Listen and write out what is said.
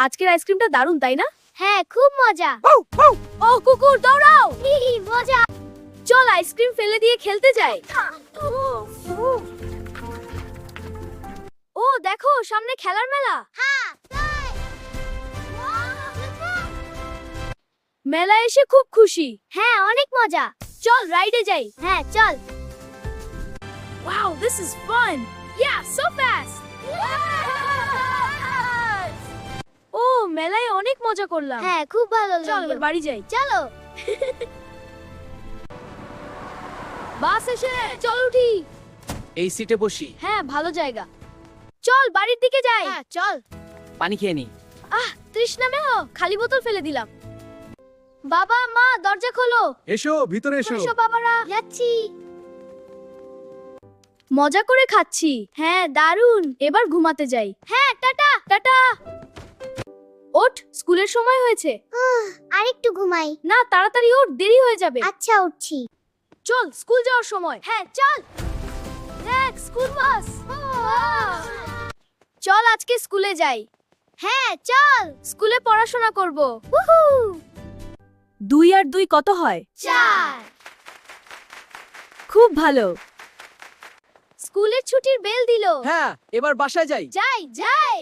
আজকের আইসক্রিমটা দারুণ তাই না? হ্যাঁ, খুব মজা। ও কুকুর দৌড়াও! মজা। চল আইসক্রিম ফেলে দিয়ে খেলতে যাই। ও দেখো সামনে খেলার মেলা। হ্যাঁ, মেলায় এসে খুব খুশি। হ্যাঁ, অনেক মজা। চল রাইডে যাই। হ্যাঁ, চল। Wow, this is fun. Yeah, so fast. ও মেলায় অনেক মজা করলাম। হ্যাঁ, খুব ভালো চল লাগলো। এবার বাড়ি যাই। চলো। বাস এসে চল উঠি। এই সিটে বসি। হ্যাঁ ভালো জায়গা। চল বাড়ির দিকে যাই। হ্যাঁ, চল। পানি খেয়ে নি। তৃষ্ণা মেহ, খালি বোতল ফেলে দিলাম। বাবা মা দরজা খোলো। এসো ভিতরে এসো। এসো বাবারা। যাচ্ছি। মজা করে খাচ্ছি। হ্যাঁ দারুণ। এবার ঘুমাতে যাই। হ্যাঁ, টাটা। টাটা। ওঠ, স্কুলের সময় হয়েছে। আরেকটু ঘুমাই। না তাড়াতাড়ি ওঠ, দেরি হয়ে যাবে। আচ্ছা, উঠছি। চল স্কুল যাওয়ার সময়। হ্যাঁ চল। দেখ স্কুল বাস। চল আজকে স্কুলে যাই। হ্যাঁ, চল। স্কুলে পড়াশোনা করব। উহু। 2 আর 2 কত হয়? 4। খুব ভালো। স্কুলের ছুটির বেল দিল। হ্যাঁ, এবার বাসায় যাই। যাই যাই।